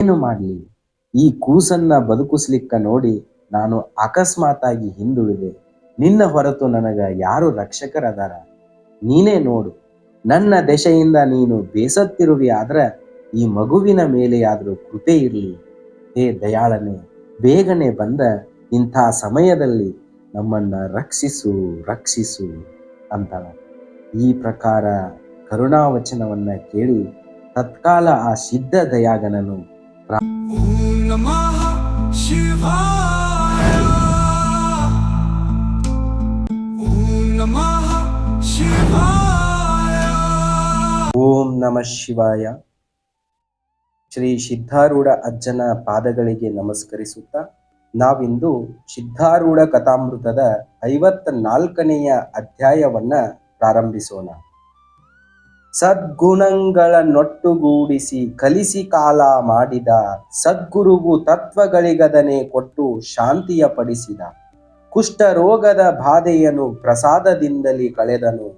ಏನು ಮಾಡಲಿ, ಈ ಕೂಸನ್ನ ಬದುಕಿಸ್ಲಿಕ್ಕ ನೋಡಿ ನಾನು ಅಕಸ್ಮಾತಾಗಿ ಹಿಂದುಳಿದೆ. ನಿನ್ನ ಹೊರತು ನನಗ ಯಾರು ರಕ್ಷಕರದಾರ? ನೀನೇ ನೋಡು. ನನ್ನ ದೆಸೆಯಿಂದ ನೀನು ಬೇಸತ್ತಿರುವಿ ಆದ್ರ ಈ ಮಗುವಿನ ಮೇಲೆ ಆದರೂ ಕೃಪೆ ಇರಲಿ. ಹೇ ದಯಾಳನೆ, ಬೇಗನೆ ಬಂದ ಇಂಥ ಸಮಯದಲ್ಲಿ ನಮ್ಮನ್ನ ರಕ್ಷಿಸು ರಕ್ಷಿಸು ಅಂತಾಳ. ಈ ಪ್ರಕಾರ ಕರುಣಾವಚನವನ್ನ ಕೇಳಿ ತತ್ಕಾಲ ಆ ಸಿದ್ಧ ದಯಾಗನನು ಓಂ ನಮಃ ಶಿವಾಯ. ಶ್ರೀ ಸಿದ್ಧಾರೂಢ ಅಜ್ಜನ ಪಾದಗಳಿಗೆ ನಮಸ್ಕರಿಸುತ್ತಾ ನಾವಿಂದು ಸಿದ್ಧಾರೂಢ ಕಥಾಮೃತದ 54ನೆಯ ಅಧ್ಯಾಯವನ್ನ ಪ್ರಾರಂಭಿಸೋಣ. ಸದ್ಗುಣಗಳನ್ನೊಟ್ಟುಗೂಡಿಸಿ ಕಲಿಸಿ ಕಾಲ ಮಾಡಿದ ಸದ್ಗುರುವು ತತ್ವಗಳಿಗದನೆ ಕೊಟ್ಟು ಶಾಂತಿಯ ಪಡಿಸಿದ. ಕುಷ್ಠರೋಗದ ಬಾಧೆಯನ್ನು ಪ್ರಸಾದದಿಂದಲೇ ಕಳೆದನು.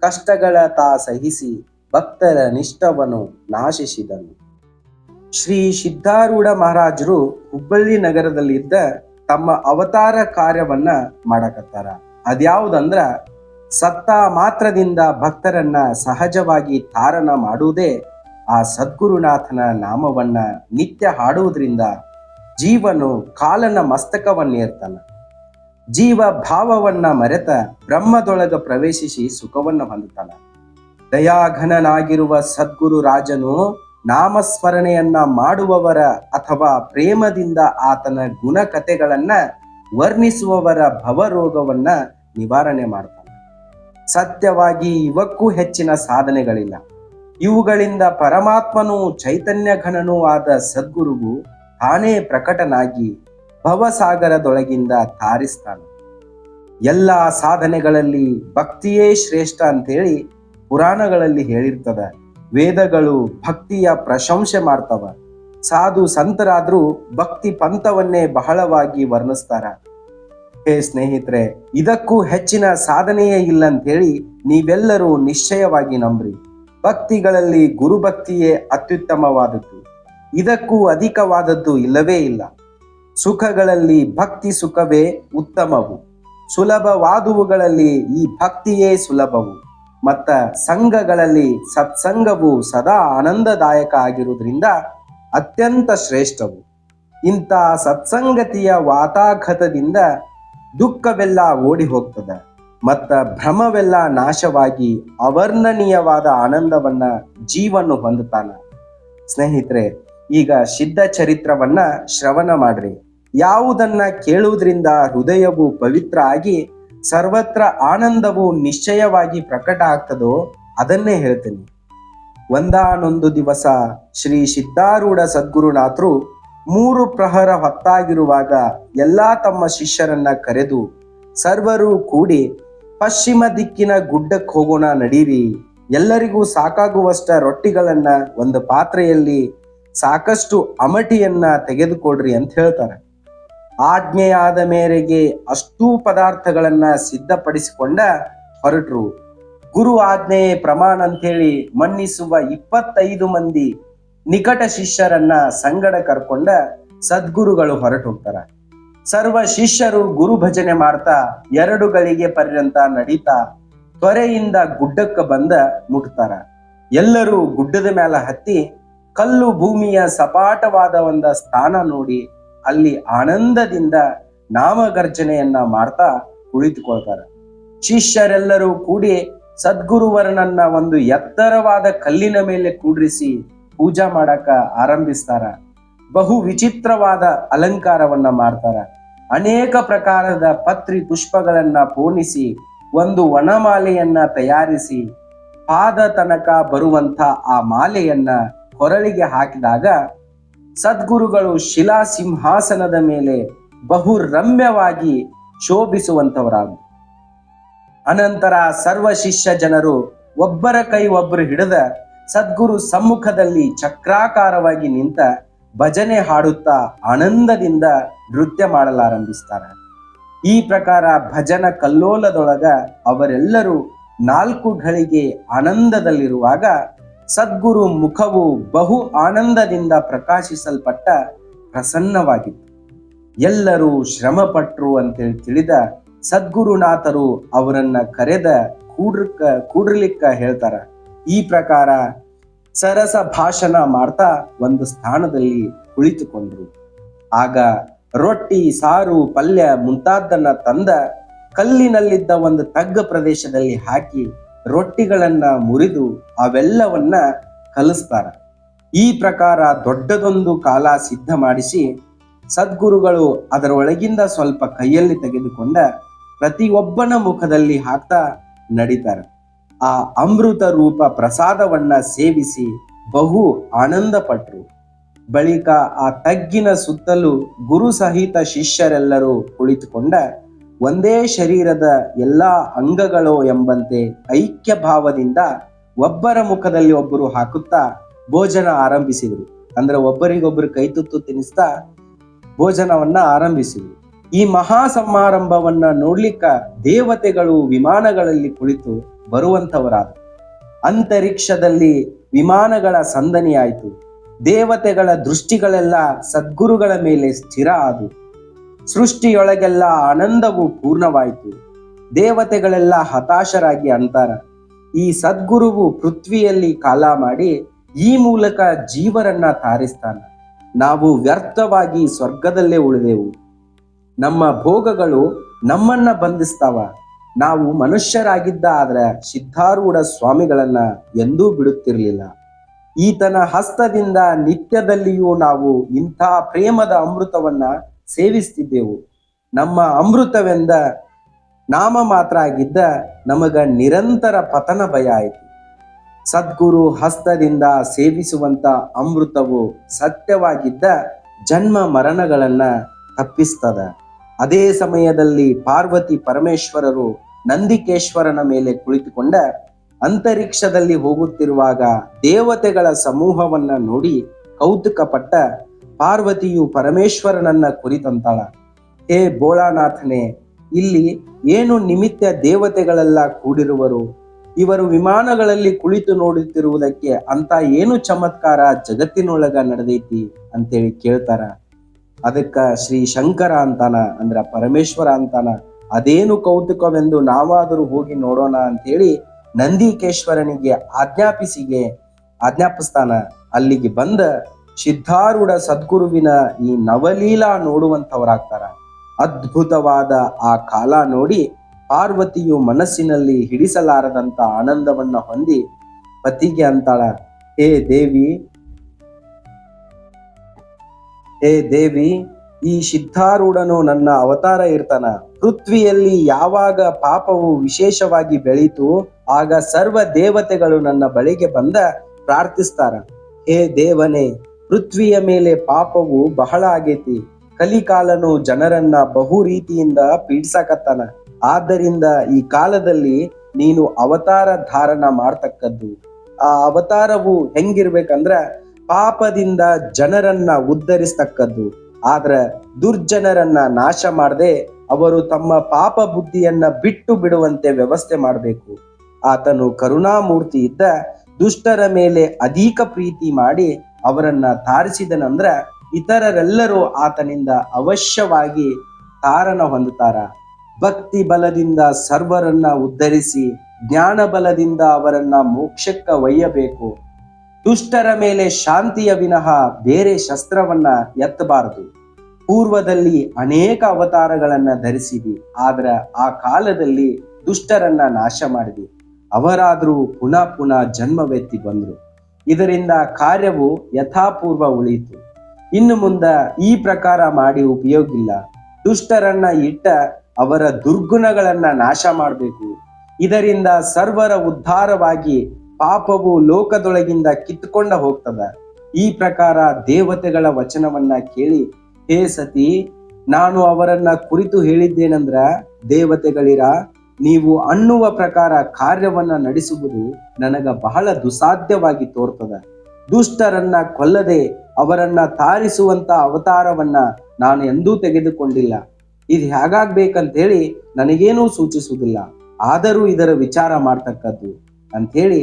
ಕಷ್ಟಗಳ ತಾ ಸಹಿಸಿ ಭಕ್ತರ ನಿಷ್ಠವನ್ನು ನಾಶಿಸಿದನು. ಶ್ರೀ ಸಿದ್ಧಾರೂಢ ಮಹಾರಾಜರು ಹುಬ್ಬಳ್ಳಿ ನಗರದಲ್ಲಿದ್ದ ತಮ್ಮ ಅವತಾರ ಕಾರ್ಯವನ್ನ ಮಾಡಕತ್ತಾರ. ಅದ್ಯಾವುದಂದ್ರ ಸತ್ತ ಮಾತ್ರದಿಂದ ಭಕ್ತರನ್ನ ಸಹಜವಾಗಿ ತಾರಣ ಮಾಡುವುದೇ ಆ ಸದ್ಗುರುನಾಥನ ನಾಮವನ್ನ ನಿತ್ಯ ಹಾಡುವುದರಿಂದ ಜೀವನು ಕಾಲನ ಮಸ್ತಕವನ್ನೇರ್ತಾನ. ಜೀವ ಭಾವವನ್ನ ಮರೆತ ಬ್ರಹ್ಮದೊಳಗ ಪ್ರವೇಶಿಸಿ ಸುಖವನ್ನು ಹೊಂದುತ್ತಾನ. ದಯಾಘನನಾಗಿರುವ ಸದ್ಗುರು ರಾಜನು ನಾಮಸ್ಮರಣೆಯನ್ನ ಮಾಡುವವರ ಅಥವಾ ಪ್ರೇಮದಿಂದ ಆತನ ಗುಣಕಥೆಗಳನ್ನ ವರ್ಣಿಸುವವರ ಭವರೋಗವನ್ನ ನಿವಾರಣೆ ಮಾಡ್ತಾನೆ. ಸತ್ಯವಾಗಿ ಇವಕ್ಕೂ ಹೆಚ್ಚಿನ ಸಾಧನೆಗಳಿಲ್ಲ. ಇವುಗಳಿಂದ ಪರಮಾತ್ಮನೂ ಚೈತನ್ಯ ಘನನೂ ಆದ ಸದ್ಗುರುವು ತಾನೇ ಪ್ರಕಟನಾಗಿ ಭವಸಾಗರದೊಳಗಿಂದ ತಾರಿಸ್ತಾನೆ. ಎಲ್ಲ ಸಾಧನೆಗಳಲ್ಲಿ ಭಕ್ತಿಯೇ ಶ್ರೇಷ್ಠ ಅಂತೇಳಿ ಪುರಾಣಗಳಲ್ಲಿ ಹೇಳಿರ್ತದ. ವೇದಗಳು ಭಕ್ತಿಯ ಪ್ರಶಂಸೆ ಮಾಡ್ತವ. ಸಾಧು ಸಂತರಾದ್ರೂ ಭಕ್ತಿ ಪಂಥವನ್ನೇ ಬಹಳವಾಗಿ ವರ್ಣಿಸ್ತಾರ. ಹೇ ಸ್ನೇಹಿತರೆ, ಇದಕ್ಕೂ ಹೆಚ್ಚಿನ ಸಾಧನೆಯೇ ಇಲ್ಲ ಅಂತೇಳಿ ನೀವೆಲ್ಲರೂ ನಿಶ್ಚಯವಾಗಿ ನಂಬ್ರಿ. ಭಕ್ತಿಗಳಲ್ಲಿ ಗುರುಭಕ್ತಿಯೇ ಅತ್ಯುತ್ತಮವಾದದ್ದು. ಇದಕ್ಕೂ ಅಧಿಕವಾದದ್ದು ಇಲ್ಲವೇ ಇಲ್ಲ. ಸುಖಗಳಲ್ಲಿ ಭಕ್ತಿ ಸುಖವೇ ಉತ್ತಮವು. ಸುಲಭವಾದುವುಗಳಲ್ಲಿ ಈ ಭಕ್ತಿಯೇ ಸುಲಭವು. ಮತ್ತ ಸಂಘಗಳಲ್ಲಿ ಸತ್ಸಂಗವು ಸದಾ ಆನಂದದಾಯಕ ಆಗಿರುವುದರಿಂದ ಅತ್ಯಂತ ಶ್ರೇಷ್ಠವು. ಇಂಥ ಸತ್ಸಂಗತಿಯ ವಾತಾಘತದಿಂದ ದುಃಖವೆಲ್ಲ ಓಡಿ ಹೋಗ್ತದೆ. ಮತ್ತ ಭ್ರಮವೆಲ್ಲ ನಾಶವಾಗಿ ಅವರ್ಣನೀಯವಾದ ಆನಂದವನ್ನ ಜೀವನು ಹೊಂದುತ್ತಾನ. ಸ್ನೇಹಿತರೆ, ಈಗ ಸಿದ್ಧ ಚರಿತ್ರವನ್ನ ಶ್ರವಣ ಮಾಡ್ರಿ. ಯಾವುದನ್ನ ಕೇಳುವುದರಿಂದ ಹೃದಯವು ಪವಿತ್ರ ಆಗಿ ಸರ್ವತ್ರ ಆನಂದವು ನಿಶ್ಚಯವಾಗಿ ಪ್ರಕಟ ಆಗ್ತದೋ ಅದನ್ನೇ ಹೇಳ್ತೀನಿ. ಒಂದಾನೊಂದು ದಿವಸ ಶ್ರೀ ಸಿದ್ಧಾರೂಢ ಸದ್ಗುರುನಾಥರು 3 ಪ್ರಹರ ಹೊತ್ತಾಗಿರುವಾಗ ಎಲ್ಲಾ ತಮ್ಮ ಶಿಷ್ಯರನ್ನ ಕರೆದು ಸರ್ವರೂ ಕೂಡಿ ಪಶ್ಚಿಮ ದಿಕ್ಕಿನ ಗುಡ್ಡಕ್ಕೆ ಹೋಗೋಣ ನಡೀರಿ. ಎಲ್ಲರಿಗೂ ಸಾಕಾಗುವಷ್ಟ ರೊಟ್ಟಿಗಳನ್ನ ಒಂದು ಪಾತ್ರೆಯಲ್ಲಿ ಸಾಕಷ್ಟು ಅಮಟಿಯನ್ನ ತೆಗೆದುಕೊಡ್ರಿ ಅಂತ ಹೇಳ್ತಾರೆ. ಆಜ್ಞೆಯಾದ ಮೇರೆಗೆ ಅಷ್ಟೂ ಪದಾರ್ಥಗಳನ್ನ ಸಿದ್ಧಪಡಿಸಿಕೊಂಡ ಹೊರಟರು. ಗುರು ಆಜ್ಞೆಯೇ ಪ್ರಮಾಣ ಅಂತೇಳಿ ಮನ್ನಿಸುವ 25 ಮಂದಿ ನಿಕಟ ಶಿಷ್ಯರನ್ನ ಸಂಗಡ ಕರ್ಕೊಂಡ ಸದ್ಗುರುಗಳು ಹೊರಟು ಹೋಗ್ತಾರ. ಸರ್ವ ಶಿಷ್ಯರು ಗುರು ಭಜನೆ ಮಾಡ್ತಾ 2 ಗಳಿಗೆ ಪರ್ಯಂತ ನಡೀತಾ ತ್ವರೆಯಿಂದ ಗುಡ್ಡಕ್ಕೆ ಬಂದ ಮುಟ್ತಾರ. ಎಲ್ಲರೂ ಗುಡ್ಡದ ಮೇಲೆ ಹತ್ತಿ ಕಲ್ಲು ಭೂಮಿಯ ಸಪಾಟವಾದ ಒಂದ ಸ್ಥಾನ ನೋಡಿ ಅಲ್ಲಿ ಆನಂದದಿಂದ ನಾಮಗರ್ಜನೆಯನ್ನ ಮಾಡ್ತಾ ಕುಳಿತುಕೊಳ್ತಾರ. ಶಿಷ್ಯರೆಲ್ಲರೂ ಕೂಡಿ ಸದ್ಗುರುವರನನ್ನ ಒಂದು ಎತ್ತರವಾದ ಕಲ್ಲಿನ ಮೇಲೆ ಕೂಡ್ರಿಸಿ ಪೂಜಾ ಮಾಡಕ ಆರಂಭಿಸ್ತಾರ. ಬಹು ವಿಚಿತ್ರವಾದ ಅಲಂಕಾರವನ್ನ ಮಾಡ್ತಾರ. ಅನೇಕ ಪ್ರಕಾರದ ಪತ್ರಿ ಪುಷ್ಪಗಳನ್ನ ಪೋಣಿಸಿ ಒಂದು ವನಮಾಲೆಯನ್ನ ತಯಾರಿಸಿ ಪಾದ ತನಕ ಬರುವಂತ ಆ ಮಾಲೆಯನ್ನ ಕೊರಳಿಗೆ ಹಾಕಿದಾಗ ಸದ್ಗುರುಗಳು ಶಿಲಾ ಸಿಂಹಾಸನದ ಮೇಲೆ ಬಹು ರಮ್ಯವಾಗಿ ಶೋಭಿಸುವಂತವರಾಗ. ಅನಂತರ ಸರ್ವ ಶಿಷ್ಯ ಜನರು ಒಬ್ಬರ ಕೈ ಒಬ್ಬರು ಹಿಡಿದ ಸದ್ಗುರು ಸಮ್ಮುಖದಲ್ಲಿ ಚಕ್ರಾಕಾರವಾಗಿ ನಿಂತ ಭಜನೆ ಹಾಡುತ್ತಾ ಆನಂದದಿಂದ ನೃತ್ಯ ಮಾಡಲಾರಂಭಿಸ್ತಾರೆ. ಈ ಪ್ರಕಾರ ಭಜನ ಕಲ್ಲೋಲದೊಳಗ ಅವರೆಲ್ಲರೂ 4 ಘಳಿಗೆ ಆನಂದದಲ್ಲಿರುವಾಗ ಸದ್ಗುರು ಮುಖವು ಬಹು ಆನಂದದಿಂದ ಪ್ರಕಾಶಿಸಲ್ಪಟ್ಟ ಪ್ರಸನ್ನವಾಗಿತ್ತು. ಎಲ್ಲರೂ ಶ್ರಮಪಟ್ರು ಅಂತೇಳಿ ತಿಳಿದ ಸದ್ಗುರುನಾಥರು ಅವರನ್ನ ಕರೆದ ಕೂಡ್ರಲಿಕ್ಕ ಹೇಳ್ತಾರ. ಈ ಪ್ರಕಾರ ಸರಸ ಭಾಷಣ ಮಾಡ್ತಾ ಒಂದು ಸ್ಥಾನದಲ್ಲಿ ಕುಳಿತುಕೊಂಡ್ರು. ಆಗ ರೊಟ್ಟಿ, ಸಾರು, ಪಲ್ಯ ಮುಂತಾದನ್ನ ತಂದ ಕಲ್ಲಿನಲ್ಲಿದ್ದ ಒಂದು ತಗ್ಗ ಪ್ರದೇಶದಲ್ಲಿ ಹಾಕಿ ರೊಟ್ಟಿಗಳನ್ನ ಮುರಿದು ಅವೆಲ್ಲವನ್ನ ಕಲಿಸ್ತಾರ. ಈ ಪ್ರಕಾರ ದೊಡ್ಡದೊಂದು ಕಾಲ ಸಿದ್ಧ ಮಾಡಿಸಿ ಸದ್ಗುರುಗಳು ಅದರೊಳಗಿಂದ ಸ್ವಲ್ಪ ಕೈಯಲ್ಲಿ ತೆಗೆದುಕೊಂಡ ಪ್ರತಿಯೊಬ್ಬನ ಮುಖದಲ್ಲಿ ಹಾಕ್ತಾ ನಡೀತಾರೆ. ಆ ಅಮೃತ ರೂಪ ಪ್ರಸಾದವನ್ನ ಸೇವಿಸಿ ಬಹು ಆನಂದ ಪಟ್ರು. ಬಳಿಕ ಆ ತಗ್ಗಿನ ಸುತ್ತಲೂ ಗುರು ಸಹಿತ ಶಿಷ್ಯರೆಲ್ಲರೂ ಕುಳಿತುಕೊಂಡ ಒಂದೇ ಶರೀರದ ಎಲ್ಲಾ ಅಂಗಗಳು ಎಂಬಂತೆ ಐಕ್ಯ ಭಾವದಿಂದ ಒಬ್ಬರ ಮುಖದಲ್ಲಿ ಒಬ್ಬರು ಹಾಕುತ್ತಾ ಭೋಜನ ಆರಂಭಿಸಿದರು. ಅಂದ್ರೆ ಒಬ್ಬರಿಗೊಬ್ಬರು ಕೈ ತುತ್ತು ತಿನ್ನಿಸ್ತಾ ಭೋಜನವನ್ನ ಆರಂಭಿಸಿದರು. ಈ ಮಹಾ ಸಮಾರಂಭವನ್ನ ನೋಡ್ಲಿಕ್ಕ ದೇವತೆಗಳು ವಿಮಾನಗಳಲ್ಲಿ ಕುಳಿತು ಬರುವಂತವರಾದರು. ಅಂತರಿಕ್ಷದಲ್ಲಿ ವಿಮಾನಗಳ ಸಂದಣಿಯಾಯಿತು. ದೇವತೆಗಳ ದೃಷ್ಟಿಗಳೆಲ್ಲ ಸದ್ಗುರುಗಳ ಮೇಲೆ ಸ್ಥಿರ ಆದವು. ಸೃಷ್ಟಿಯೊಳಗೆಲ್ಲ ಆನಂದವು ಪೂರ್ಣವಾಯಿತು. ದೇವತೆಗಳೆಲ್ಲ ಹತಾಶರಾಗಿ ಅಂತಾರ, ಈ ಸದ್ಗುರುವು ಪೃಥ್ವಿಯಲ್ಲಿ ಕಾಲ ಮಾಡಿ ಈ ಮೂಲಕ ಜೀವರನ್ನ ತಾರಿಸ್ತಾನ. ನಾವು ವ್ಯರ್ಥವಾಗಿ ಸ್ವರ್ಗದಲ್ಲೇ ಉಳಿದೆವು. ನಮ್ಮ ಭೋಗಗಳು ನಮ್ಮನ್ನ ಬಂಧಿಸ್ತಾವ. ನಾವು ಮನುಷ್ಯರಾಗಿದ್ದ ಆದ್ರೆ ಸಿದ್ಧಾರೂಢ ಸ್ವಾಮಿಗಳನ್ನ ಎಂದೂ ಬಿಡುತ್ತಿರಲಿಲ್ಲ. ಈತನ ಹಸ್ತದಿಂದ ನಿತ್ಯದಲ್ಲಿಯೂ ನಾವು ಇಂಥ ಪ್ರೇಮದ ಅಮೃತವನ್ನ ಸೇವಿಸ್ತಿದ್ದೆವು. ನಮ್ಮ ಅಮೃತವೆಂದ ನಾಮ ಮಾತ್ರ ಆಗಿದ್ದ ನಮಗ ನಿರಂತರ ಪತನ ಭಯ ಆಯಿತು. ಸದ್ಗುರು ಹಸ್ತದಿಂದ ಸೇವಿಸುವಂತ ಅಮೃತವು ಸತ್ಯವಾಗಿದ್ದ ಜನ್ಮ ಮರಣಗಳನ್ನ ತಪ್ಪಿಸ್ತದ. ಅದೇ ಸಮಯದಲ್ಲಿ ಪಾರ್ವತಿ ಪರಮೇಶ್ವರರು ನಂದಿಕೇಶ್ವರನ ಮೇಲೆ ಕುಳಿತುಕೊಂಡ ಅಂತರಿಕ್ಷದಲ್ಲಿ ಹೋಗುತ್ತಿರುವಾಗ ದೇವತೆಗಳ ಸಮೂಹವನ್ನ ನೋಡಿ ಕೌತುಕಪಟ್ಟ ಪಾರ್ವತಿಯು ಪರಮೇಶ್ವರನನ್ನ ಕುರಿತಂತಾಳ, ಹೇ ಬೋಳಾನಾಥನೇ, ಇಲ್ಲಿ ಏನು ನಿಮಿತ್ತ ದೇವತೆಗಳೆಲ್ಲ ಕೂಡಿರುವರು? ಇವರು ವಿಮಾನಗಳಲ್ಲಿ ಕುಳಿತು ನೋಡುತ್ತಿರುವುದಕ್ಕೆ ಅಂತ ಏನು ಚಮತ್ಕಾರ ಜಗತ್ತಿನೊಳಗ ನಡೆದೈತಿ ಅಂತೇಳಿ ಕೇಳ್ತಾರ. ಅದಕ್ಕ ಶ್ರೀ ಶಂಕರ ಅಂತಾನ, ಅಂದ್ರ ಪರಮೇಶ್ವರ ಅಂತಾನ, ಅದೇನು ಕೌತುಕವೆಂದು ನಾವಾದರೂ ಹೋಗಿ ನೋಡೋಣ ಅಂತೇಳಿ ನಂದಿಕೇಶ್ವರನಿಗೆ ಆಜ್ಞಾಪಿಸ್ತಾನ. ಅಲ್ಲಿಗೆ ಬಂದ ಸಿದ್ಧಾರೂಢ ಸದ್ಗುರುವಿನ ಈ ನವಲೀಲಾ ನೋಡುವಂತವರಾಗ್ತಾರ. ಅದ್ಭುತವಾದ ಆ ಕಾಲ ನೋಡಿ ಪಾರ್ವತಿಯು ಮನಸ್ಸಿನಲ್ಲಿ ಹಿಡಿಸಲಾರದಂತ ಆನಂದವನ್ನ ಹೊಂದಿ ಪತಿಗೆ ಅಂತಾಳ, ಹೇ ದೇವಿ, ಈ ಸಿದ್ಧಾರೂಢನು ನನ್ನ ಅವತಾರ ಇರ್ತಾನ. ಪೃಥ್ವಿಯಲ್ಲಿ ಯಾವಾಗ ಪಾಪವು ವಿಶೇಷವಾಗಿ ಬೆಳೀತು ಆಗ ಸರ್ವ ದೇವತೆಗಳು ನನ್ನ ಬಳಿಗೆ ಬಂದ ಪ್ರಾರ್ಥಿಸ್ತಾರ, ಹೇ ದೇವನೇ, ಪೃಥ್ವಿಯ ಮೇಲೆ ಪಾಪವು ಬಹಳ ಆಗೈತಿ. ಕಲಿಕಾಲನು ಜನರನ್ನ ಬಹು ರೀತಿಯಿಂದ ಪೀಡಿಸಕತ್ತಾನ. ಆದ್ದರಿಂದ ಈ ಕಾಲದಲ್ಲಿ ನೀನು ಅವತಾರ ಧಾರಣ ಮಾಡ್ತಕ್ಕದ್ದು. ಆ ಅವತಾರವು ಹೆಂಗಿರ್ಬೇಕಂದ್ರ ಪಾಪದಿಂದ ಜನರನ್ನ ಉದ್ಧರಿಸ್ತಕ್ಕದ್ದು. ಆದ್ರ ದುರ್ಜನರನ್ನ ನಾಶ ಮಾಡದೆ ಅವರು ತಮ್ಮ ಪಾಪ ಬುದ್ಧಿಯನ್ನ ಬಿಟ್ಟು ಬಿಡುವಂತೆ ವ್ಯವಸ್ಥೆ ಮಾಡಬೇಕು. ಆತನು ಕರುಣಾಮೂರ್ತಿ ಇದ್ದ ದುಷ್ಟರ ಮೇಲೆ ಅಧಿಕ ಪ್ರೀತಿ ಮಾಡಿ ಅವರನ್ನ ತಾರಿಸಿದನಂದ್ರ ಇತರರೆಲ್ಲರೂ ಆತನಿಂದ ಅವಶ್ಯವಾಗಿ ತಾರನ ಹೊಂದುತ್ತಾರ. ಭಕ್ತಿ ಬಲದಿಂದ ಸರ್ವರನ್ನ ಉದ್ಧರಿಸಿ ಜ್ಞಾನ ಬಲದಿಂದ ಅವರನ್ನ ಮೋಕ್ಷಕ್ಕ ಒಯ್ಯಬೇಕು. ದುಷ್ಟರ ಮೇಲೆ ಶಾಂತಿಯ ವಿನಃ ಬೇರೆ ಶಸ್ತ್ರವನ್ನ ಎತ್ತಬಾರದು. ಪೂರ್ವದಲ್ಲಿ ಅನೇಕ ಅವತಾರಗಳನ್ನ ಧರಿಸಿದಿ, ಆದ್ರ ಆ ಕಾಲದಲ್ಲಿ ದುಷ್ಟರನ್ನ ನಾಶ ಮಾಡಿದಿ. ಅವರಾದ್ರೂ ಪುನಃ ಪುನಃ ಜನ್ಮವೆತ್ತಿ ಬಂದ್ರು. ಇದರಿಂದ ಕಾರ್ಯವು ಯಥಾಪೂರ್ವ ಉಳಿಯಿತು. ಇನ್ನು ಮುಂದ ಈ ಪ್ರಕಾರ ಮಾಡಿ ಉಪಯೋಗ ಇಲ್ಲ. ದುಷ್ಟರನ್ನ ಇಟ್ಟ ಅವರ ದುರ್ಗುಣಗಳನ್ನ ನಾಶ ಮಾಡಬೇಕು. ಇದರಿಂದ ಸರ್ವರ ಉದ್ಧಾರವಾಗಿ ಪಾಪವು ಲೋಕದೊಳಗಿಂದ ಕಿತ್ತುಕೊಂಡ ಹೋಗ್ತದ. ಈ ಪ್ರಕಾರ ದೇವತೆಗಳ ವಚನವನ್ನ ಕೇಳಿ, ಹೇ ಸತಿ, ನಾನು ಅವರನ್ನ ಕುರಿತು ಹೇಳಿದ್ದೇನೆಂದ್ರ, ದೇವತೆಗಳಿರ, ನೀವು ಅನ್ನುವ ಪ್ರಕಾರ ಕಾರ್ಯವನ್ನ ನಡೆಸುವುದು ನನಗ ಬಹಳ ದುಸಾಧ್ಯವಾಗಿ ತೋರ್ತದ. ದುಷ್ಟರನ್ನ ಕೊಲ್ಲದೆ ಅವರನ್ನ ತಾರಿಸುವಂತ ಅವತಾರವನ್ನ ನಾನು ಎಂದೂ ತೆಗೆದುಕೊಂಡಿಲ್ಲ. ಇದು ಹೇಗಾಗ್ಬೇಕಂತೇಳಿ ನನಗೇನೂ ಸೂಚಿಸುವುದಿಲ್ಲ. ಆದರೂ ಇದರ ವಿಚಾರ ಮಾಡ್ತಕ್ಕದ್ದು ಅಂಥೇಳಿ,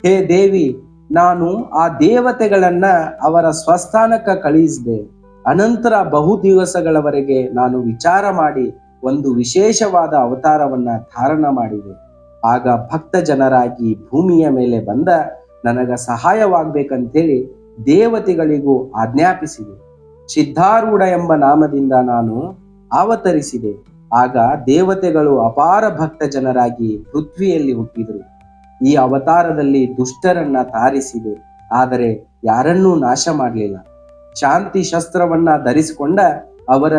ಹೇ ದೇವಿ, ನಾನು ಆ ದೇವತೆಗಳನ್ನ ಅವರ ಸ್ವಸ್ಥಾನಕ್ಕೆ ಕಳುಹಿಸಿದೆ. ಅನಂತರ ಬಹು ದಿವಸಗಳವರೆಗೆ ನಾನು ವಿಚಾರ ಮಾಡಿ ಒಂದು ವಿಶೇಷವಾದ ಅವತಾರವನ್ನ ಧಾರಣ ಮಾಡಿದೆ. ಆಗ ಭಕ್ತ ಜನರಾಗಿ ಭೂಮಿಯ ಮೇಲೆ ಬಂದ ನನಗ ಸಹಾಯವಾಗ್ಬೇಕಂತೇಳಿ ದೇವತೆಗಳಿಗೂ ಆಜ್ಞಾಪಿಸಿದೆ. ಸಿದ್ಧಾರೂಢ ಎಂಬ ನಾಮದಿಂದ ನಾನು ಅವತರಿಸಿದೆ. ಆಗ ದೇವತೆಗಳು ಅಪಾರ ಭಕ್ತ ಜನರಾಗಿ ಪೃಥ್ವಿಯಲ್ಲಿ ಹುಟ್ಟಿದರು. ಈ ಅವತಾರದಲ್ಲಿ ದುಷ್ಟರನ್ನ ತಾರಿಸಿದೆ, ಆದರೆ ಯಾರನ್ನೂ ನಾಶ ಮಾಡಲಿಲ್ಲ. ಶಾಂತಿ ಶಸ್ತ್ರವನ್ನ ಧರಿಸಿಕೊಂಡ ಅವರ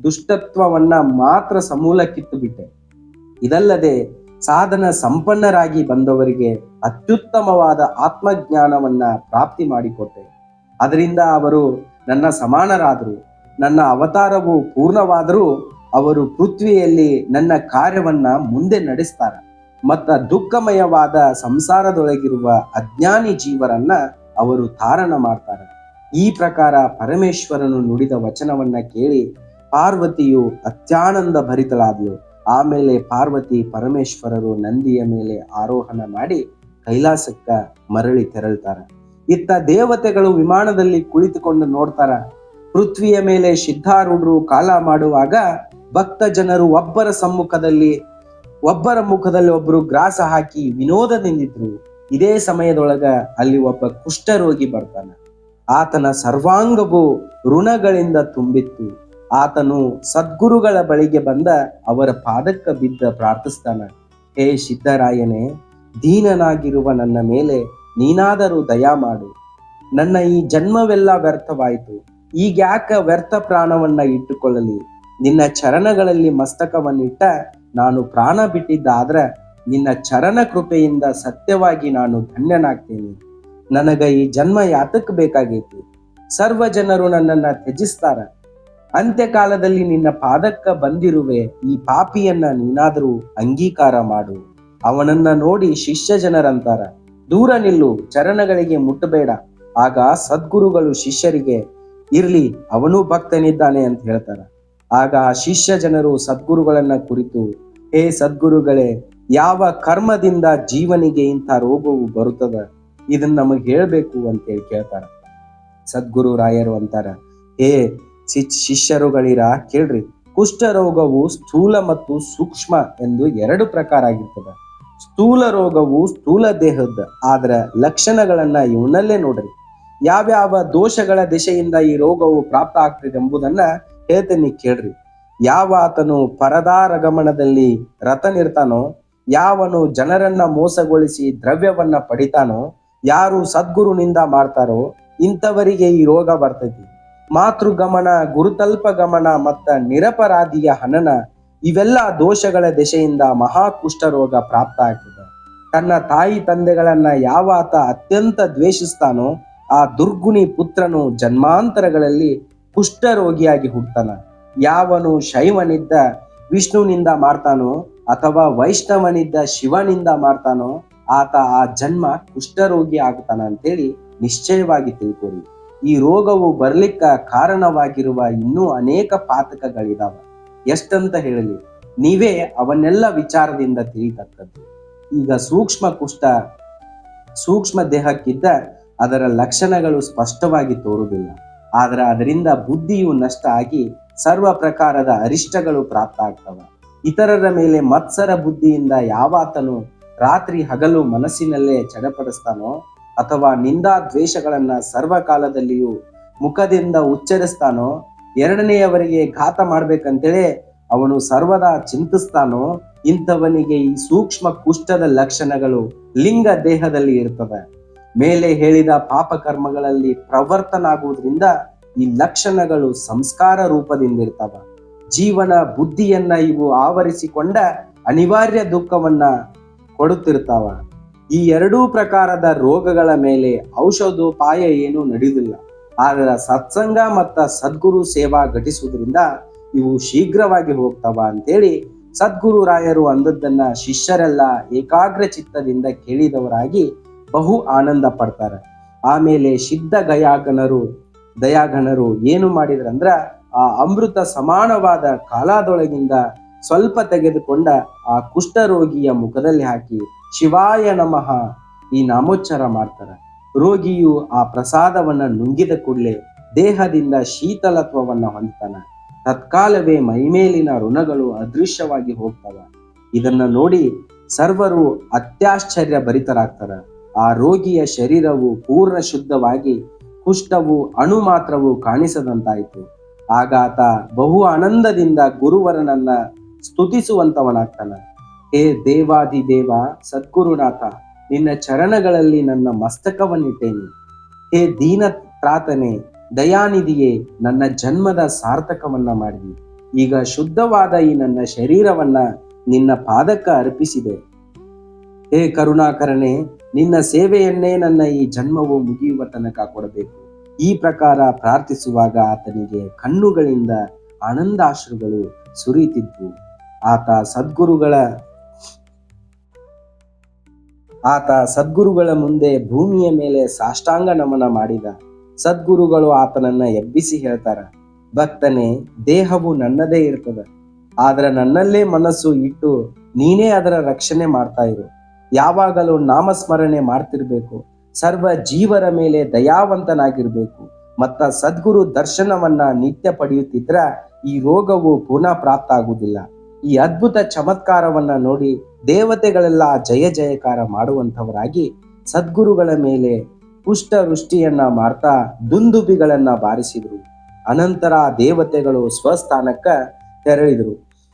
ದುಷ್ಟತ್ವವನ್ನ ಮಾತ್ರ ಸಮೂಲ ಕಿತ್ತು ಬಿಟ್ಟೆ. ಇದಲ್ಲದೆ ಸಾಧನ ಸಂಪನ್ನರಾಗಿ ಬಂದವರಿಗೆ ಅತ್ಯುತ್ತಮವಾದ ಆತ್ಮಜ್ಞಾನವನ್ನ ಪ್ರಾಪ್ತಿ ಮಾಡಿಕೊಟ್ಟೆ. ಅದರಿಂದ ಅವರು ನನ್ನ ಸಮಾನರಾದರು. ನನ್ನ ಅವತಾರವು ಪೂರ್ಣವಾದರೂ ಅವರು ಪೃಥ್ವಿಯಲ್ಲಿ ನನ್ನ ಕಾರ್ಯವನ್ನ ಮುಂದೆ ನಡೆಸ್ತಾರೆ. ಮತ್ತ ದುಃಖಮಯವಾದ ಸಂಸಾರದೊಳಗಿರುವ ಅಜ್ಞಾನಿ ಜೀವರನ್ನ ಅವರು ತಾರಣ ಮಾಡ್ತಾರೆ. ಈ ಪ್ರಕಾರ ಪರಮೇಶ್ವರನು ನುಡಿದ ವಚನವನ್ನ ಕೇಳಿ ಪಾರ್ವತಿಯು ಅತ್ಯಾನಂದ ಭರಿತಳಾದ್ಲು. ಆಮೇಲೆ ಪಾರ್ವತಿ ಪರಮೇಶ್ವರರು ನಂದಿಯ ಮೇಲೆ ಆರೋಹಣ ಮಾಡಿ ಕೈಲಾಸಕ್ಕ ಮರಳಿ ತೆರಳ್ತಾರ. ಇತ್ತ ದೇವತೆಗಳು ವಿಮಾನದಲ್ಲಿ ಕುಳಿತುಕೊಂಡು ನೋಡ್ತಾರ. ಪೃಥ್ವಿಯ ಮೇಲೆ ಸಿದ್ಧಾರೂಢರು ಕಾಲ ಮಾಡುವಾಗ ಭಕ್ತ ಜನರು ಒಬ್ಬರ ಮುಖದಲ್ಲಿ ಒಬ್ಬರು ಗ್ರಾಸ ಹಾಕಿ ವಿನೋದದಿಂದಿದ್ರು. ಇದೇ ಸಮಯದೊಳಗ ಅಲ್ಲಿ ಒಬ್ಬ ಕುಷ್ಠರೋಗಿ ಬರ್ತಾನ. ಆತನ ಸರ್ವಾಂಗವು ಋಣಗಳಿಂದ ತುಂಬಿತ್ತು. ಆತನು ಸದ್ಗುರುಗಳ ಬಳಿಗೆ ಬಂದ ಅವರ ಪಾದಕ್ಕ ಬಿದ್ದ ಪ್ರಾರ್ಥಿಸ್ತಾನ. ಹೇ ಸಿದ್ಧರಾಯನೇ, ದೀನನಾಗಿರುವ ನನ್ನ ಮೇಲೆ ನೀನಾದರೂ ದಯಾ ಮಾಡು. ನನ್ನ ಈ ಜನ್ಮವೆಲ್ಲ ವ್ಯರ್ಥವಾಯಿತು. ಈಗ್ಯಾಕ ವ್ಯರ್ಥ ಪ್ರಾಣವನ್ನ ಇಟ್ಟುಕೊಳ್ಳಲಿ? ನಿನ್ನ ಚರಣಗಳಲ್ಲಿ ಮಸ್ತಕವನ್ನಿಟ್ಟ ನಾನು ಪ್ರಾಣ ಬಿಟ್ಟಿದ್ದಾದ್ರ ನಿನ್ನ ಚರಣ ಕೃಪೆಯಿಂದ ಸತ್ಯವಾಗಿ ನಾನು ಧನ್ಯನಾಗ್ತೇನೆ. ನನಗ ಈ ಜನ್ಮ ಯಾತಕ್ ಬೇಕಾಗೈತಿ? ಸರ್ವ ಜನರು ನನ್ನನ್ನ ತ್ಯಜಿಸ್ತಾರ. ಅಂತ್ಯಕಾಲದಲ್ಲಿ ನಿನ್ನ ಪಾದಕ್ಕ ಬಂದಿರುವೆ. ಈ ಪಾಪಿಯನ್ನ ನೀನಾದರೂ ಅಂಗೀಕಾರ ಮಾಡು. ಅವನನ್ನ ನೋಡಿ ಶಿಷ್ಯ ಜನರಂತಾರ, ದೂರ ನಿಲ್ಲು, ಚರಣಗಳಿಗೆ ಮುಟ್ಟಬೇಡ. ಆಗ ಸದ್ಗುರುಗಳು ಶಿಷ್ಯರಿಗೆ, ಇರ್ಲಿ, ಅವನೂ ಭಕ್ತನಿದ್ದಾನೆ ಅಂತ ಹೇಳ್ತಾರ. ಆಗ ಆ ಶಿಷ್ಯ ಜನರು ಸದ್ಗುರುಗಳನ್ನ ಕುರಿತು, ಹೇ ಸದ್ಗುರುಗಳೇ, ಯಾವ ಕರ್ಮದಿಂದ ಜೀವನಿಗೆ ಇಂಥ ರೋಗವು ಬರುತ್ತದ? ಇದನ್ನ ನಮಗ್ ಹೇಳ್ಬೇಕು ಅಂತೇಳಿ ಕೇಳ್ತಾರ. ಸದ್ಗುರು ರಾಯರು ಅಂತಾರ, ಹೇ ಶಿಷ್ಯರುಗಳಿರ ಕೇಳ್ರಿ, ಕುಷ್ಠರೋಗವು ಸ್ಥೂಲ ಮತ್ತು ಸೂಕ್ಷ್ಮ ಎಂದು ಎರಡು ಪ್ರಕಾರ ಆಗಿರ್ತದ. ಸ್ಥೂಲ ರೋಗವು ಸ್ಥೂಲ ದೇಹದ, ಆದ್ರ ಲಕ್ಷಣಗಳನ್ನ ಇವನಲ್ಲೇ ನೋಡ್ರಿ. ಯಾವ್ಯಾವ ದೋಷಗಳ ದಿಶೆಯಿಂದ ಈ ರೋಗವು ಪ್ರಾಪ್ತ ಆಗ್ತದೆ ಎಂಬುದನ್ನ ಹೇಳ್ತೇನೆ ಕೇಳ್ರಿ. ಯಾವ ಆತನು ಪರದಾರಗಮನದಲ್ಲಿ ರತನಿರ್ತಾನೋ, ಯಾವನು ಜನರನ್ನ ಮೋಸಗೊಳಿಸಿ ದ್ರವ್ಯವನ್ನ ಪಡಿತಾನೋ, ಯಾರು ಸದ್ಗುರುನಿಂದ ಮಾಡ್ತಾರೋ ಇಂಥವರಿಗೆ ಈ ರೋಗ ಬರ್ತೈತಿ. ಮಾತೃಗಮನ, ಗುರುತಲ್ಪ ಗಮನ ಮತ್ತ ನಿರಪರಾಧಿಯ ಹನನ, ಇವೆಲ್ಲ ದೋಷಗಳ ದೆಸೆಯಿಂದ ಮಹಾಕುಷ್ಠ ರೋಗ ಪ್ರಾಪ್ತ ಆಗ್ತದೆ. ತನ್ನ ತಾಯಿ ತಂದೆಗಳನ್ನ ಯಾವ ಆತ ಅತ್ಯಂತ ದ್ವೇಷಿಸ್ತಾನೋ ಆ ದುರ್ಗುಣಿ ಪುತ್ರನು ಜನ್ಮಾಂತರಗಳಲ್ಲಿ ಕುಷ್ಠರೋಗಿಯಾಗಿ ಹುಡ್ತಾನ. ಯಾವನು ಶೈವನಿದ್ದ ವಿಷ್ಣುವಿನಿಂದ ಮಾಡ್ತಾನೋ ಅಥವಾ ವೈಷ್ಣವನಿದ್ದ ಶಿವನಿಂದ ಮಾಡ್ತಾನೋ ಆತ ಆ ಜನ್ಮ ಕುಷ್ಠರೋಗಿ ಆಗ್ತಾನ ಅಂತೇಳಿ ನಿಶ್ಚಯವಾಗಿ ತಿಳ್ಕೊರಿ. ಈ ರೋಗವು ಬರ್ಲಿಕ್ಕ ಕಾರಣವಾಗಿರುವ ಇನ್ನೂ ಅನೇಕ ಪಾತಕಗಳಿದಾವ. ಎಷ್ಟಂತ ಹೇಳಲಿ, ನೀವೇ ಅವನ್ನೆಲ್ಲ ವಿಚಾರದಿಂದ ತಿಳಿತಕ್ಕದ್ದು. ಈಗ ಸೂಕ್ಷ್ಮ ದೇಹಕ್ಕಿದ್ದ ಅದರ ಲಕ್ಷಣಗಳು ಸ್ಪಷ್ಟವಾಗಿ ತೋರುವುದಿಲ್ಲ. ಆದ್ರೆ ಅದರಿಂದ ಬುದ್ಧಿಯು ನಷ್ಟ ಆಗಿ ಸರ್ವ ಪ್ರಕಾರದ ಅರಿಷ್ಟಗಳು ಪ್ರಾಪ್ತ ಆಗ್ತವ. ಇತರರ ಮೇಲೆ ಮತ್ಸರ ಬುದ್ಧಿಯಿಂದ ಯಾವಾತನು ರಾತ್ರಿ ಹಗಲು ಮನಸ್ಸಿನಲ್ಲೇ ಚಡಪಡಿಸ್ತಾನೋ ಅಥವಾ ನಿಂದಾ ದ್ವೇಷಗಳನ್ನ ಸರ್ವಕಾಲದಲ್ಲಿಯೂ ಮುಖದಿಂದ ಉಚ್ಚರಿಸ್ತಾನೋ, ಎರಡನೆಯವರಿಗೆ ಘಾತ ಮಾಡ್ಬೇಕಂತೇಳಿ ಅವನು ಸರ್ವದಾ ಚಿಂತಿಸ್ತಾನೋ, ಇಂಥವನಿಗೆ ಈ ಸೂಕ್ಷ್ಮ ಕುಷ್ಠದ ಲಕ್ಷಣಗಳು ಲಿಂಗ ದೇಹದಲ್ಲಿ ಇರ್ತವೆ. ಮೇಲೆ ಹೇಳಿದ ಪಾಪಕರ್ಮಗಳಲ್ಲಿ ಪ್ರವರ್ತನಾಗುವುದರಿಂದ ಈ ಲಕ್ಷಣಗಳು ಸಂಸ್ಕಾರ ರೂಪದಿಂದಿರ್ತವ. ಜೀವನ ಬುದ್ಧಿಯನ್ನ ಇವು ಆವರಿಸಿಕೊಂಡ ಅನಿವಾರ್ಯ ದುಃಖವನ್ನ ಕೊಡುತ್ತಿರ್ತಾವ. ಈ ಎರಡೂ ಪ್ರಕಾರದ ರೋಗಗಳ ಮೇಲೆ ಔಷಧೋಪಾಯ ಏನೂ ನಡೆಯುವುದಿಲ್ಲ. ಆದರೆ ಸತ್ಸಂಗ ಮತ್ತ ಸದ್ಗುರು ಸೇವಾ ಘಟಿಸುವುದರಿಂದ ಇವು ಶೀಘ್ರವಾಗಿ ಹೋಗ್ತಾವ ಅಂತೇಳಿ ಸದ್ಗುರು ರಾಯರು ಅಂದದ್ದನ್ನ ಶಿಷ್ಯರೆಲ್ಲ ಏಕಾಗ್ರ ಚಿತ್ತದಿಂದ ಕೇಳಿದವರಾಗಿ ಬಹು ಆನಂದ ಪಡ್ತಾರೆ. ಆಮೇಲೆ ಸಿದ್ಧ ದಯಾಗಣರು ಏನು ಮಾಡಿದ್ರಂದ್ರ ಆ ಅಮೃತ ಸಮಾನವಾದ ಕಾಲದೊಳಗಿಂದ ಸ್ವಲ್ಪ ತೆಗೆದುಕೊಂಡ ಆ ಕುಷ್ಠರೋಗಿಯ ಮುಖದಲ್ಲಿ ಹಾಕಿ ಶಿವಾಯ ನಮಃ ಈ ನಾಮೋಚ್ಚಾರ ಮಾಡ್ತಾರೆ. ರೋಗಿಯು ಆ ಪ್ರಸಾದವನ್ನ ನುಂಗಿದ ಕೂಡಲೇ ದೇಹದಿಂದ ಶೀತಲತ್ವವನ್ನ ಹೊಂದ್ತಾನೆ. ತತ್ಕಾಲವೇ ಮೈಮೇಲಿನ ಋಣಗಳು ಅದೃಶ್ಯವಾಗಿ ಹೋಗ್ತವ. ಇದನ್ನ ನೋಡಿ ಸರ್ವರು ಅತ್ಯಾಶ್ಚರ್ಯ ಭರಿತರಾಗ್ತಾರ. ಆ ರೋಗಿಯ ಶರೀರವು ಪೂರ್ಣ ಶುದ್ಧವಾಗಿ ಕುಷ್ಠವು ಅಣು ಮಾತ್ರವು ಕಾಣಿಸದಂತಾಯಿತು. ಆಗ ಆತ ಬಹು ಆನಂದದಿಂದ ಗುರುವರನನ್ನ ಸ್ತುತಿಸುವಂತವನಾಗ್ತಾನ. ಹೇ ದೇವಾದಿದೇವ ಸದ್ಗುರುನಾಥ, ನಿನ್ನ ಚರಣಗಳಲ್ಲಿ ನನ್ನ ಮಸ್ತಕವನ್ನಿಟ್ಟೇನೆ. ಹೇ ದೀನ ತ್ರಾತನೆ, ದಯಾನಿಧಿಯೇ, ನನ್ನ ಜನ್ಮದ ಸಾರ್ಥಕವನ್ನ ಮಾಡಿದಿ. ಈಗ ಶುದ್ಧವಾದ ಈ ನನ್ನ ಶರೀರವನ್ನ ನಿನ್ನ ಪಾದಕ್ಕೆ ಅರ್ಪಿಸಿದೆ. ಹೇ ಕರುಣಾಕರನೆ, ನಿನ್ನ ಸೇವೆಯನ್ನೇ ನನ್ನ ಈ ಜನ್ಮವು ಮುಗಿಯುವ ತನಕ ಕೊಡಬೇಕು. ಈ ಪ್ರಕಾರ ಪ್ರಾರ್ಥಿಸುವಾಗ ಆತನಿಗೆ ಕಣ್ಣುಗಳಿಂದ ಆನಂದಾಶ್ರುಗಳು ಸುರಿಯುತ್ತಿದ್ವು. ಆತ ಸದ್ಗುರುಗಳ ಮುಂದೆ ಭೂಮಿಯ ಮೇಲೆ ಸಾಷ್ಟಾಂಗ ನಮನ ಮಾಡಿದ. ಸದ್ಗುರುಗಳು ಆತನನ್ನ ಎಬ್ಬಿಸಿ ಹೇಳ್ತಾರ, ಭಕ್ತನೇ, ದೇಹವು ನನ್ನದೇ ಇರ್ತದ, ಆದ್ರೆ ನನ್ನಲ್ಲೇ ಮನಸ್ಸು ಇಟ್ಟು ನೀನೇ ಅದರ ರಕ್ಷಣೆ ಮಾಡ್ತಾ ಇರು. ಯಾವಾಗಲೂ ನಾಮಸ್ಮರಣೆ ಮಾಡ್ತಿರ್ಬೇಕು. ಸರ್ವ ಜೀವರ ಮೇಲೆ ದಯಾವಂತನಾಗಿರ್ಬೇಕು. ಮತ್ತ ಸದ್ಗುರು ದರ್ಶನವನ್ನ ನಿತ್ಯ ಪಡೆಯುತ್ತಿದ್ರ ಈ ರೋಗವು ಪುನಃ ಪ್ರಾಪ್ತ ಆಗುವುದಿಲ್ಲ. ಈ ಅದ್ಭುತ ಚಮತ್ಕಾರವನ್ನ ನೋಡಿ ದೇವತೆಗಳೆಲ್ಲ ಜಯ ಜಯಕಾರ ಮಾಡುವಂಥವರಾಗಿ ಸದ್ಗುರುಗಳ ಮೇಲೆ ಪುಷ್ಟ ವೃಷ್ಟಿಯನ್ನ ಮಾಡ್ತಾ ದುಂದುಬಿಗಳನ್ನ ಬಾರಿಸಿದ್ರು. ಅನಂತರ ದೇವತೆಗಳು ಸ್ವಸ್ಥಾನಕ್ಕ ತೆರಳಿದ್ರು.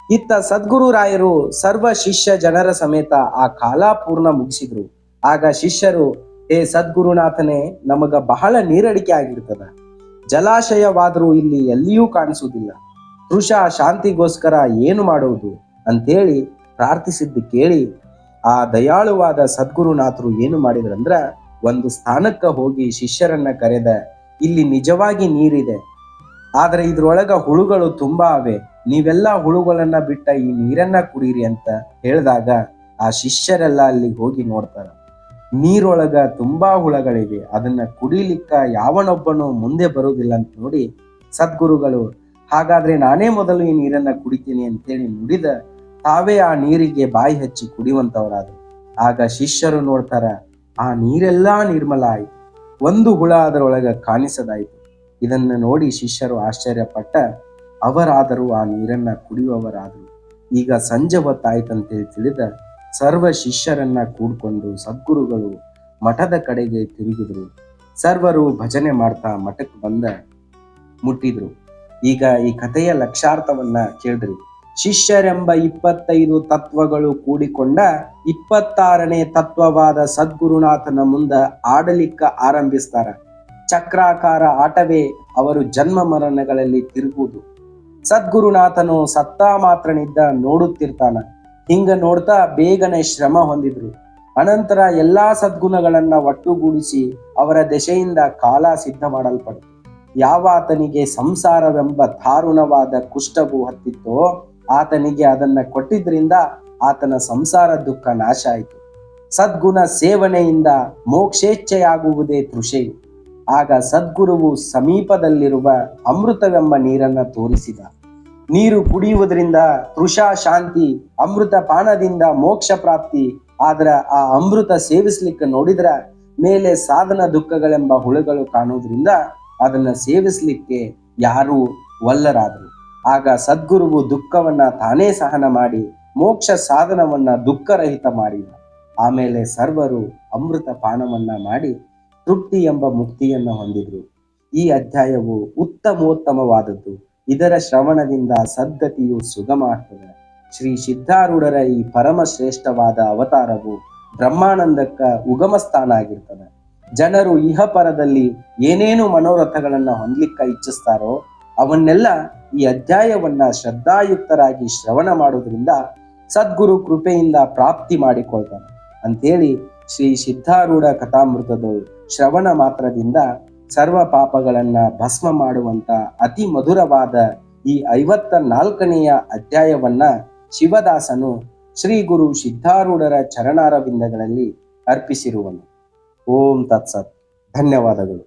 ಇತ್ತ ಸದ್ಗುರು ರಾಯರು ಸರ್ವ ಶಿಷ್ಯ ಜನರ ಸಮೇತ ಆ ಕಾಲ ಪೂರ್ಣ ಮುಗಿಸಿದ್ರು. ಆಗ ಶಿಷ್ಯರು, ಹೇ ಸದ್ಗುರುನಾಥನೇ, ನಮಗ ಬಹಳ ನೀರಡಿಕೆ ಆಗಿರ್ತದ. ಜಲಾಶಯವಾದರೂ ಇಲ್ಲಿ ಎಲ್ಲಿಯೂ ಕಾಣಿಸುವುದಿಲ್ಲ. ತೃಷ ಶಾಂತಿಗೋಸ್ಕರ ಏನು ಮಾಡುವುದು ಅಂತೇಳಿ ಪ್ರಾರ್ಥಿಸಿದ್ದು ಕೇಳಿ ಆ ದಯಾಳುವಾದ ಸದ್ಗುರುನಾಥರು ಏನು ಮಾಡಿದ್ರಂದ್ರ, ಒಂದು ಸ್ಥಾನಕ್ಕ ಹೋಗಿ ಶಿಷ್ಯರನ್ನ ಕರೆದ, ಇಲ್ಲಿ ನಿಜವಾಗಿ ನೀರಿದೆ, ಆದ್ರೆ ಇದ್ರೊಳಗ ಹುಳುಗಳು ತುಂಬಾ ಅವೆ. ನೀವೆಲ್ಲ ಹುಳುಗಳನ್ನ ಬಿಟ್ಟ ಈ ನೀರನ್ನ ಕುಡೀರಿ ಅಂತ ಹೇಳಿದಾಗ ಆ ಶಿಷ್ಯರೆಲ್ಲ ಅಲ್ಲಿಗೆ ಹೋಗಿ ನೋಡ್ತಾರ. ನೀರೊಳಗ ತುಂಬಾ ಹುಳಗಳಿವೆ, ಅದನ್ನ ಕುಡಿಲಿಕ್ಕ ಯಾವನೊಬ್ಬನು ಮುಂದೆ ಬರುವುದಿಲ್ಲ ಅಂತ ನೋಡಿ ಸದ್ಗುರುಗಳು, ಹಾಗಾದ್ರೆ ನಾನೇ ಮೊದಲು ಈ ನೀರನ್ನ ಕುಡಿತೀನಿ ಅಂತೇಳಿ ನುಡಿದ ತಾವೇ ಆ ನೀರಿಗೆ ಬಾಯಿ ಹಚ್ಚಿ ಕುಡಿಯುವಂತವರಾದ್ರು. ಆಗ ಶಿಷ್ಯರು ನೋಡ್ತಾರ, ಆ ನೀರೆಲ್ಲಾ ನಿರ್ಮಲ ಆಯ್ತು, ಒಂದು ಹುಳ ಅದರೊಳಗ ಕಾಣಿಸದಾಯ್ತು. ಇದನ್ನ ನೋಡಿ ಶಿಷ್ಯರು ಆಶ್ಚರ್ಯಪಟ್ಟ ಅವರಾದರೂ ಆ ನೀರನ್ನ ಕುಡಿಯುವವರಾದ್ರು. ಈಗ ಸಂಜೆ ಹೊತ್ತಾಯ್ತಂತೇಳಿ ತಿಳಿದ ಸರ್ವ ಶಿಷ್ಯರನ್ನ ಕೂಡ್ಕೊಂಡು ಸದ್ಗುರುಗಳು ಮಠದ ಕಡೆಗೆ ತಿರುಗಿದ್ರು. ಸರ್ವರು ಭಜನೆ ಮಾಡ್ತಾ ಮಠಕ್ಕೆ ಮುಟ್ಟಿದ್ರು. ಈಗ ಈ ಕಥೆಯ ಲಕ್ಷಾರ್ಥವನ್ನ ಕೇಳ್ರಿ. ಶಿಷ್ಯರೆಂಬ 25 ತತ್ವಗಳು ಕೂಡಿಕೊಂಡ 26ನೇ ತತ್ವವಾದ ಸದ್ಗುರುನಾಥನ ಮುಂದ ಆಡಲಿಕ್ಕ ಆರಂಭಿಸ್ತಾರ. ಚಕ್ರಾಕಾರ ಆಟವೇ ಅವರು ಜನ್ಮ ಮರಣಗಳಲ್ಲಿ ತಿರುಗುವುದು. ಸದ್ಗುರುನಾಥನು ಸತ್ತ ಮಾತ್ರನಿದ್ದ ನೋಡುತ್ತಿರ್ತಾನ. ಹಿಂಗ ನೋಡ್ತಾ ಬೇಗನೆ ಶ್ರಮ ಹೊಂದಿದ್ರು. ಅನಂತರ ಎಲ್ಲಾ ಸದ್ಗುಣಗಳನ್ನ ಒಟ್ಟುಗೂಡಿಸಿ ಅವರ ದೆಸೆಯಿಂದ ಕಾಲ ಸಿದ್ಧ ಮಾಡಲ್ಪಡ್ತು. ಯಾವ ಆತನಿಗೆ ಸಂಸಾರವೆಂಬ ದಾರುಣವಾದ ಕುಷ್ಠವು ಹತ್ತಿತ್ತೋ ಆತನಿಗೆ ಅದನ್ನ ಕೊಟ್ಟಿದ್ರಿಂದ ಆತನ ಸಂಸಾರ ದುಃಖ ನಾಶ ಆಯಿತು. ಸದ್ಗುಣ ಸೇವನೆಯಿಂದ ಮೋಕ್ಷೇಚ್ಛೆಯಾಗುವುದೇ ತೃಷೆಯು. ಆಗ ಸದ್ಗುರುವು ಸಮೀಪದಲ್ಲಿರುವ ಅಮೃತವೆಂಬ ನೀರನ್ನ ತೋರಿಸಿದ. ನೀರು ಕುಡಿಯುವುದರಿಂದ ತೃಷಾ ಶಾಂತಿ, ಅಮೃತ ಪಾನದಿಂದ ಮೋಕ್ಷ ಪ್ರಾಪ್ತಿ. ಆದ್ರ ಆ ಅಮೃತ ಸೇವಿಸ್ಲಿಕ್ಕೆ ನೋಡಿದ್ರ ಮೇಲೆ ಸಾಧನ ದುಃಖಗಳೆಂಬ ಹುಳುಗಳು ಕಾಣುವುದರಿಂದ ಅದನ್ನ ಸೇವಿಸ್ಲಿಕ್ಕೆ ಯಾರೂ ಒಲ್ಲರಾದ್ರು. ಆಗ ಸದ್ಗುರುವು ದುಃಖವನ್ನ ತಾನೇ ಸಹನ ಮಾಡಿ ಮೋಕ್ಷ ಸಾಧನವನ್ನ ದುಃಖರಹಿತ ಮಾಡಿದ. ಆಮೇಲೆ ಸರ್ವರು ಅಮೃತ ಪಾನವನ್ನ ಮಾಡಿ ತೃಪ್ತಿ ಎಂಬ ಮುಕ್ತಿಯನ್ನು ಹೊಂದಿದ್ರು. ಈ ಅಧ್ಯಾಯವು ಉತ್ತಮೋತ್ತಮವಾದದ್ದು. ಇದರ ಶ್ರವಣದಿಂದ ಸದ್ಗತಿಯು ಸುಗಮ ಆಗ್ತದೆ. ಶ್ರೀ ಸಿದ್ಧಾರೂಢರ ಈ ಪರಮ ಶ್ರೇಷ್ಠವಾದ ಅವತಾರವು ಬ್ರಹ್ಮಾನಂದಕ್ಕ ಉಗಮ ಸ್ಥಾನ ಆಗಿರ್ತದೆ. ಜನರು ಇಹಪರದಲ್ಲಿ ಏನೇನು ಮನೋರಥಗಳನ್ನ ಹೊಂದ್ಲಿಕ್ಕ ಇಚ್ಛಿಸ್ತಾರೋ ಅವನ್ನೆಲ್ಲ ಈ ಅಧ್ಯಾಯವನ್ನ ಶ್ರದ್ಧಾಯುಕ್ತರಾಗಿ ಶ್ರವಣ ಮಾಡೋದ್ರಿಂದ ಸದ್ಗುರು ಕೃಪೆಯಿಂದ ಪ್ರಾಪ್ತಿ ಮಾಡಿಕೊಳ್ತಾನೆ ಅಂತೇಳಿ ಶ್ರೀ ಸಿದ್ಧಾರೂಢ ಕಥಾಮೃತದ ಶ್ರವಣ ಮಾತ್ರದಿಂದ ಸರ್ವ ಪಾಪಗಳನ್ನ ಭಸ್ಮ ಮಾಡುವಂತ ಅತಿ ಮಧುರವಾದ ಈ 54ನೆಯ ಅಧ್ಯಾಯವನ್ನ ಶಿವದಾಸನು ಶ್ರೀ ಗುರು ಸಿದ್ಧಾರೂಢರ ಚರಣಾರವಿಂದಗಳಲ್ಲಿ ಅರ್ಪಿಸಿರುವನು. ಓಂ ತತ್ಸತ್. ಧನ್ಯವಾದಗಳು.